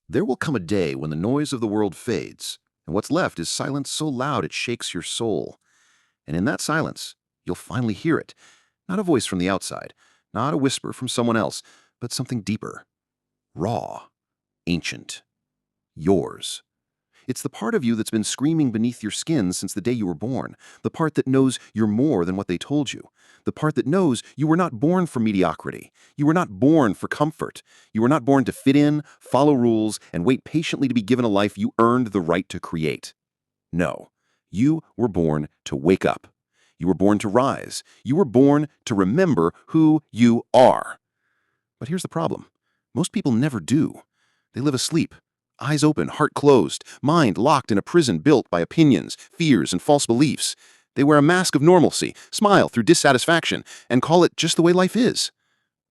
There will come a day when the noise of the world fades, and what's left is silence so loud it shakes your soul. And in that silence, you'll finally hear it. Not a voice from the outside, not a whisper from someone else, but something deeper, raw, ancient, yours. It's the part of you that's been screaming beneath your skin since the day you were born, the part that knows you're more than what they told you, the part that knows you were not born for mediocrity, you were not born for comfort, you were not born to fit in, follow rules, and wait patiently to be given a life you earned the right to create. No, you were born to wake up. You were born to rise. You were born to remember who you are. But here's the problem. Most people never do. They live asleep. Eyes open, heart closed, mind locked in a prison built by opinions, fears, and false beliefs. They wear a mask of normalcy, smile through dissatisfaction, and call it just the way life is.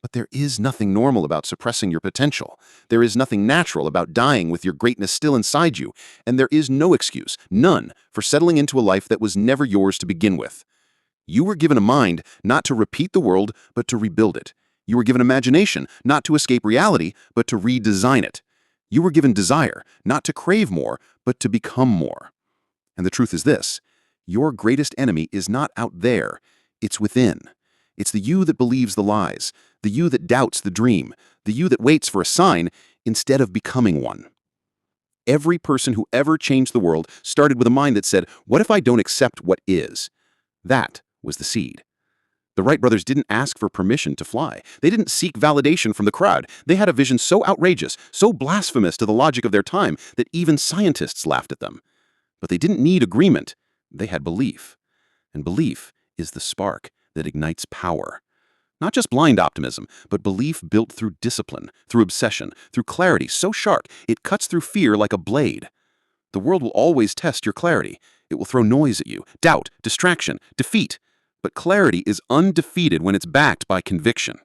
But there is nothing normal about suppressing your potential. There is nothing natural about dying with your greatness still inside you. And there is no excuse, none, for settling into a life that was never yours to begin with. You were given a mind not to repeat the world, but to rebuild it. You were given imagination not to escape reality, but to redesign it. You were given desire, not to crave more, but to become more. And the truth is this: your greatest enemy is not out there, it's within. It's the you that believes the lies, the you that doubts the dream, the you that waits for a sign instead of becoming one. Every person who ever changed the world started with a mind that said, "What if I don't accept what is?" That was the seed. The Wright brothers didn't ask for permission to fly. They didn't seek validation from the crowd. They had a vision so outrageous, so blasphemous to the logic of their time, that even scientists laughed at them. But they didn't need agreement. They had belief. And belief is the spark that ignites power. Not just blind optimism, but belief built through discipline, through obsession, through clarity so sharp it cuts through fear like a blade. The world will always test your clarity. It will throw noise at you, doubt, distraction, defeat. But clarity is undefeated when it's backed by conviction.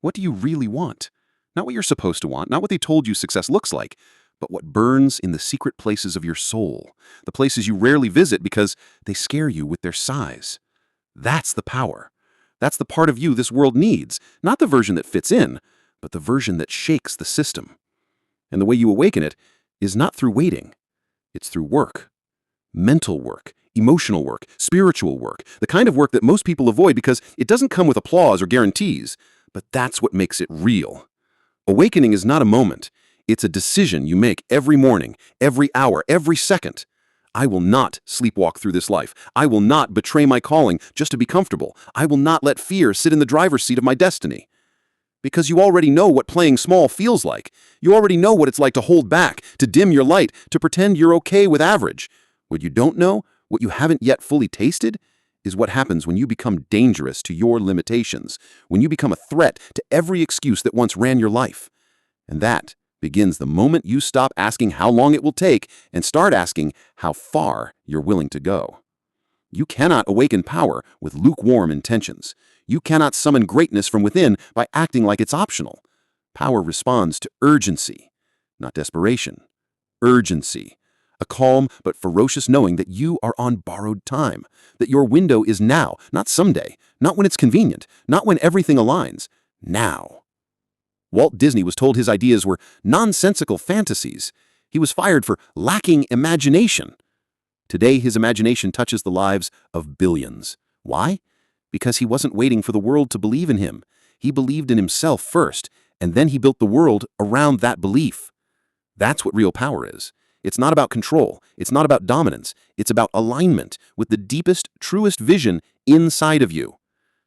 What do you really want? Not what you're supposed to want, not what they told you success looks like, but what burns in the secret places of your soul, the places you rarely visit because they scare you with their size. That's the power. That's the part of you this world needs, not the version that fits in, but the version that shakes the system. And the way you awaken it is not through waiting. It's through work. Mental work, emotional work, spiritual work, the kind of work that most people avoid because it doesn't come with applause or guarantees, but that's what makes it real. Awakening is not a moment. It's a decision you make every morning, every hour, every second. I will not sleepwalk through this life. I will not betray my calling just to be comfortable. I will not let fear sit in the driver's seat of my destiny. Because you already know what playing small feels like. You already know what it's like to hold back, to dim your light, to pretend you're okay with average. What you don't know, what you haven't yet fully tasted, is what happens when you become dangerous to your limitations, when you become a threat to every excuse that once ran your life. And that begins the moment you stop asking how long it will take and start asking how far you're willing to go. You cannot awaken power with lukewarm intentions. You cannot summon greatness from within by acting like it's optional. Power responds to urgency, not desperation. Urgency. A calm but ferocious knowing that you are on borrowed time, that your window is now, not someday, not when it's convenient, not when everything aligns, now. Walt Disney was told his ideas were nonsensical fantasies. He was fired for lacking imagination. Today, his imagination touches the lives of billions. Why? Because he wasn't waiting for the world to believe in him. He believed in himself first, and then he built the world around that belief. That's what real power is. It's not about control. It's not about dominance. It's about alignment with the deepest, truest vision inside of you.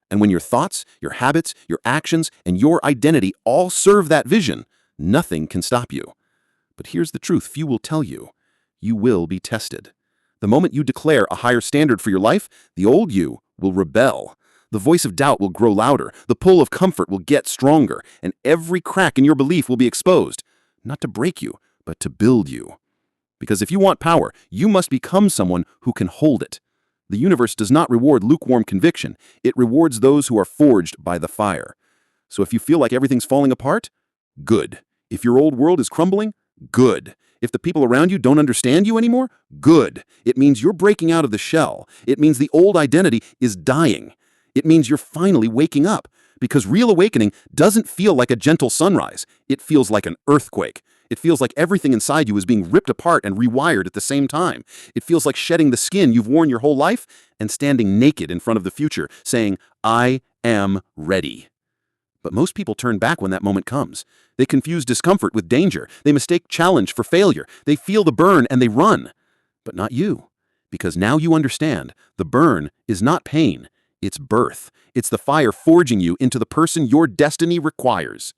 And when your thoughts, your habits, your actions, and your identity all serve that vision, nothing can stop you. But here's the truth few will tell you. You will be tested. The moment you declare a higher standard for your life, the old you will rebel. The voice of doubt will grow louder. The pull of comfort will get stronger. And every crack in your belief will be exposed. Not to break you, but to build you. Because if you want power, you must become someone who can hold it. The universe does not reward lukewarm conviction. It rewards those who are forged by the fire. So if you feel like everything's falling apart, good. If your old world is crumbling, good. If the people around you don't understand you anymore, good. It means you're breaking out of the shell. It means the old identity is dying. It means you're finally waking up. Because real awakening doesn't feel like a gentle sunrise. It feels like an earthquake. It feels like everything inside you is being ripped apart and rewired at the same time. It feels like shedding the skin you've worn your whole life and standing naked in front of the future, saying, I am ready. But most people turn back when that moment comes. They confuse discomfort with danger. They mistake challenge for failure. They feel the burn and they run. But not you. Because now you understand, the burn is not pain. It's birth. It's the fire forging you into the person your destiny requires.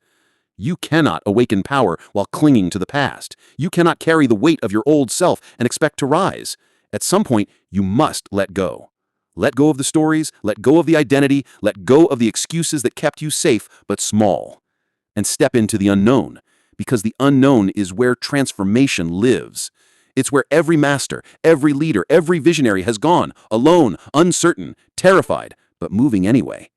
You cannot awaken power while clinging to the past. You cannot carry the weight of your old self and expect to rise. At some point, you must let go. Let go of the stories, let go of the identity, let go of the excuses that kept you safe but small. And step into the unknown, because the unknown is where transformation lives. It's where every master, every leader, every visionary has gone, alone, uncertain, terrified, but moving anyway.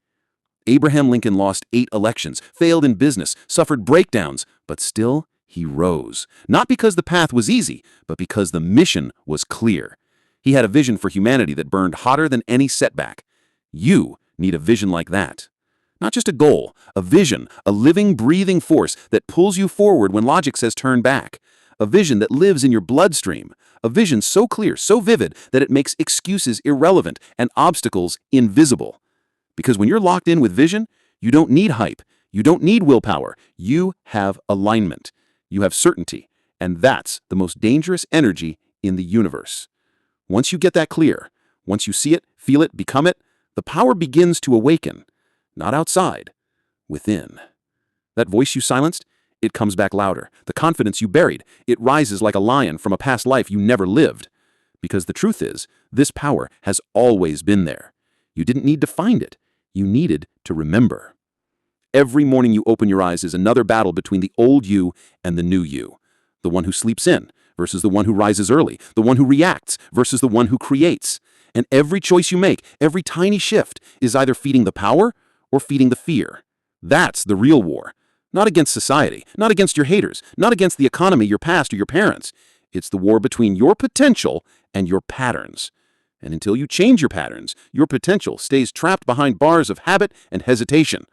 Abraham Lincoln lost 8 elections, failed in business, suffered breakdowns, but still he rose. Not because the path was easy, but because the mission was clear. He had a vision for humanity that burned hotter than any setback. You need a vision like that. Not just a goal, a vision, a living, breathing force that pulls you forward when logic says turn back. A vision that lives in your bloodstream. A vision so clear, so vivid, that it makes excuses irrelevant and obstacles invisible. Because when you're locked in with vision, you don't need hype. You don't need willpower. You have alignment. You have certainty. And that's the most dangerous energy in the universe. Once you get that clear, once you see it, feel it, become it, the power begins to awaken. Not outside, within. That voice you silenced, it comes back louder. The confidence you buried, it rises like a lion from a past life you never lived. Because the truth is, this power has always been there. You didn't need to find it. You needed to remember. Every morning you open your eyes is another battle between the old you and the new you. The one who sleeps in versus the one who rises early. The one who reacts versus the one who creates. And every choice you make, every tiny shift, is either feeding the power or feeding the fear. That's the real war. Not against society, not against your haters, not against the economy, your past, or your parents. It's the war between your potential and your patterns. And until you change your patterns, your potential stays trapped behind bars of habit and hesitation.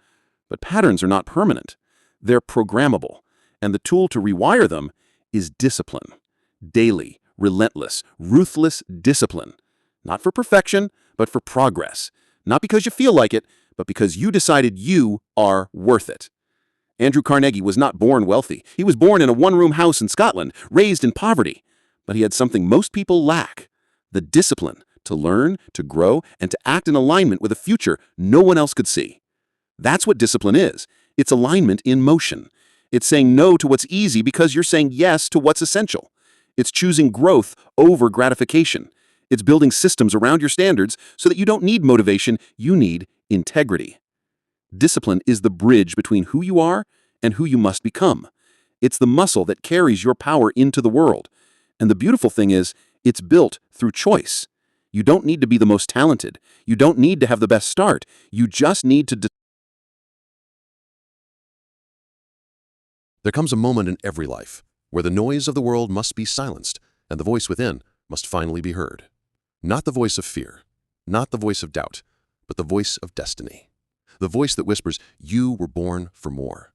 But patterns are not permanent. They're programmable. And the tool to rewire them is discipline. Daily, relentless, ruthless discipline. Not for perfection, but for progress. Not because you feel like it, but because you decided you are worth it. Andrew Carnegie was not born wealthy. He was born in a one-room house in Scotland, raised in poverty. But he had something most people lack: the discipline to learn, to grow, and to act in alignment with a future no one else could see. That's what discipline is. It's alignment in motion. It's saying no to what's easy because you're saying yes to what's essential. It's choosing growth over gratification. It's building systems around your standards so that you don't need motivation, you need integrity. Discipline is the bridge between who you are and who you must become. It's the muscle that carries your power into the world. And the beautiful thing is, it's built through choice. You don't need to be the most talented. You don't need to have the best start. You just need to... There comes a moment in every life where the noise of the world must be silenced and the voice within must finally be heard. Not the voice of fear, not the voice of doubt, but the voice of destiny. The voice that whispers, you were born for more.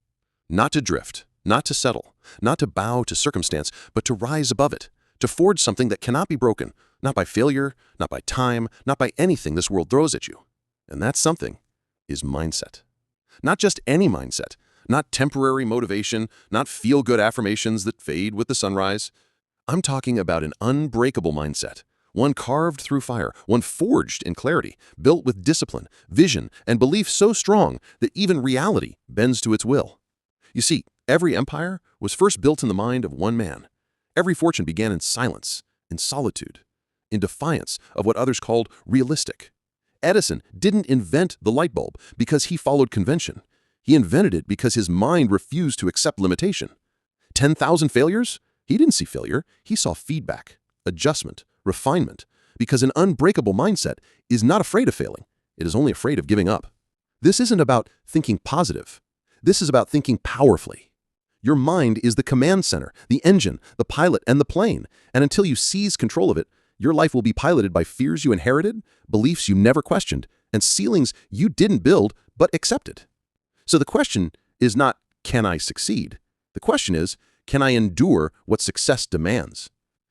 Not to drift, not to settle, not to bow to circumstance, but to rise above it, to forge something that cannot be broken, not by failure, not by time, not by anything this world throws at you. And that something is mindset. Not just any mindset, not temporary motivation, not feel-good affirmations that fade with the sunrise. I'm talking about an unbreakable mindset, one carved through fire, one forged in clarity, built with discipline, vision, and belief so strong that even reality bends to its will. You see, every empire was first built in the mind of one man. Every fortune began in silence, in solitude, in defiance of what others called realistic. Edison didn't invent the light bulb because he followed convention. He invented it because his mind refused to accept limitation. 10,000 failures? He didn't see failure. He saw feedback, adjustment, refinement, because an unbreakable mindset is not afraid of failing. It is only afraid of giving up. This isn't about thinking positive. This is about thinking powerfully. Your mind is the command center, the engine, the pilot, and the plane. And until you seize control of it, your life will be piloted by fears you inherited, beliefs you never questioned, and ceilings you didn't build but accepted. So the question is not, can I succeed? The question is, Can I endure what success demands?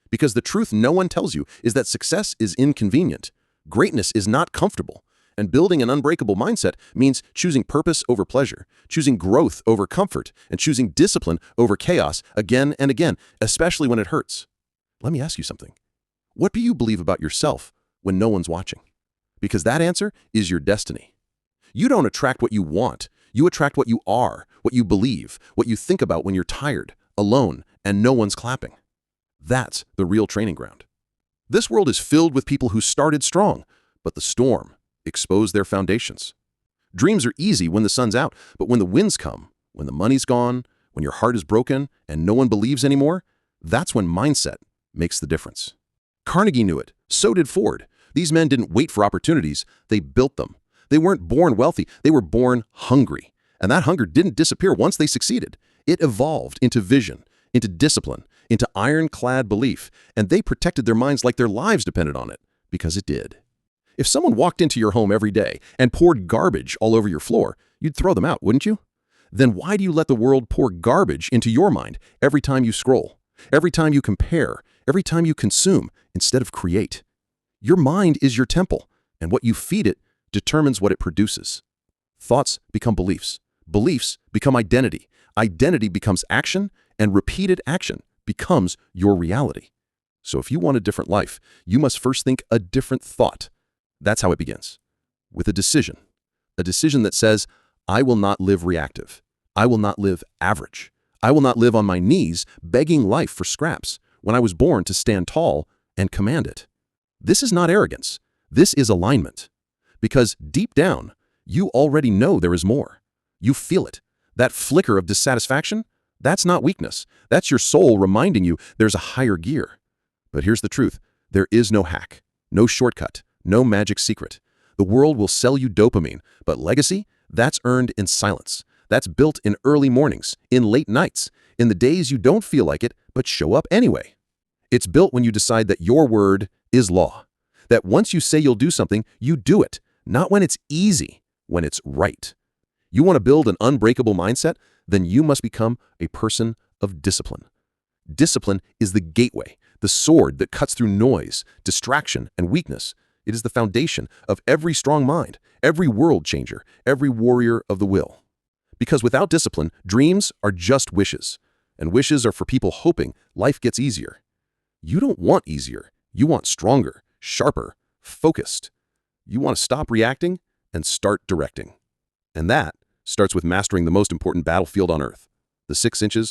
Because the truth no one tells you is that success is inconvenient. Greatness is not comfortable. And building an unbreakable mindset means choosing purpose over pleasure, choosing growth over comfort, and choosing discipline over chaos again and again, especially when it hurts. Let me ask you something. What do you believe about yourself when no one's watching? Because that answer is your destiny. You don't attract what you want. You attract what you are, what you believe, what you think about when you're tired, alone, and no one's clapping. That's the real training ground. This world is filled with people who started strong, but the storm exposed their foundations. Dreams are easy when the sun's out, but when the winds come, when the money's gone, when your heart is broken and no one believes anymore, that's when mindset makes the difference. Carnegie knew it. So did Ford. These men didn't wait for opportunities. They built them. They weren't born wealthy. They were born hungry. And that hunger didn't disappear once they succeeded. It evolved into vision, into discipline, into ironclad belief, and they protected their minds like their lives depended on it, because it did. If someone walked into your home every day and poured garbage all over your floor, you'd throw them out, wouldn't you? Then why do you let the world pour garbage into your mind every time you scroll, every time you compare, every time you consume, instead of create? Your mind is your temple, and what you feed it determines what it produces. Thoughts become beliefs. Beliefs become identity. Identity becomes action, and repeated action becomes your reality. So if you want a different life, you must first think a different thought. That's how it begins. With a decision. A decision that says, I will not live reactive. I will not live average. I will not live on my knees begging life for scraps when I was born to stand tall and command it. This is not arrogance. This is alignment. Because deep down, you already know there is more. You feel it. That flicker of dissatisfaction, that's not weakness. That's your soul reminding you there's a higher gear. But here's the truth. There is no hack, no shortcut, no magic secret. The world will sell you dopamine, but legacy, that's earned in silence. That's built in early mornings, in late nights, in the days you don't feel like it, but show up anyway. It's built when you decide that your word is law. That once you say you'll do something, you do it. Not when it's easy, when it's right. You want to build an unbreakable mindset? Then you must become a person of discipline. Discipline is the gateway, the sword that cuts through noise, distraction, and weakness. It is the foundation of every strong mind, every world changer, every warrior of the will. Because without discipline, dreams are just wishes, and wishes are for people hoping life gets easier. You don't want easier. You want stronger, sharper, focused. You want to stop reacting and start directing. And that starts with mastering the most important battlefield on earth, the 6 inches